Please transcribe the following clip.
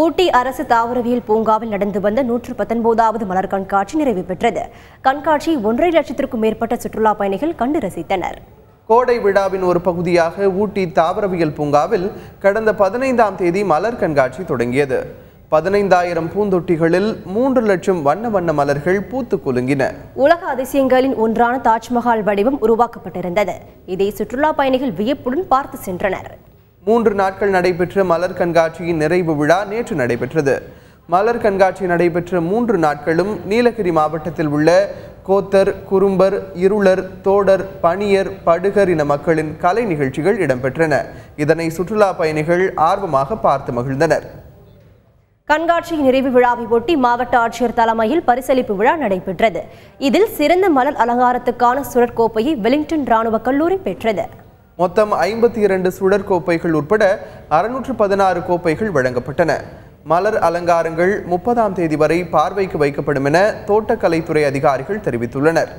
ஊட்டி அரசு தாவரவியல் பூங்காவில் நடந்து வந்த 119வது மலர் கண்காட்சி நிறைவு பெற்றது. கண்காட்சி 1.5 லட்சத்திற்கும் மேற்பட்ட சுற்றுலா பயணிகள் கண்டு ரசித்தனர். கோடை விழாவின் ஒரு பகுதியாக ஊட்டி தாவரவியல் பூங்காவில் கடந்த 15ஆம் தேதி மலர் கண்காட்சி தொடங்கியது. 15,000 பூந்தொட்டிகளில் 3 லட்சம் வண்ண வண்ண மலர்கள் பூத்து குலுங்கின. உலக அதிசயங்களின் ஒன்றான தாஜ்மஹால் வடிவம் உருவாக்கப்பட்டிருந்தது. இதை சுற்றுலா பயணிகள் வியப்புடன் பார்த்து சென்றனர். 3 நாட்கள் நடைபெற்ற மலர் கண்காட்சியின் நிறைவு விழா நேற்று நடைபெற்றது. மலர் கண்காட்சி நடைபெற்ற 3 நாட்களும் நீலகிரி மாவட்டத்தில் உள்ள கோத்தர், குறும்பர், இருளர், தோடர், பணியர், படுகர் இன மக்களின் கலை நிகழ்ச்சிகள் இடம்பெற்றன. இதனை சுற்றுலா பயணிகள் ஆர்வமாக பார்த்து மகிழ்ந்தனர். கண்காட்சி நிறைவு விழாவை ஒட்டி மாவட்ட ஆட்சியர் தலைமையில் பரிசளிப்பு விழா நடைபெற்றது. இதில் சிறந்த மலர் அலங்காரத்துக்கான சுழற்கோப்பையை வெலிங்டன் ராணுவ கல்லூரி பெற்றது. மொத்தம் 52 சுழற்கோப்பைகள் உட்பட 616 கோப்பைகள் வழங்கப்பட்டன. மலர் அலங்காரங்கள் 30ஆம் தேதி வரை பார்வைக்கு வைக்கப்படும் என தோட்டக்கலைத்துறை அதிகாரிகள் தெரிவித்துள்ளனர்.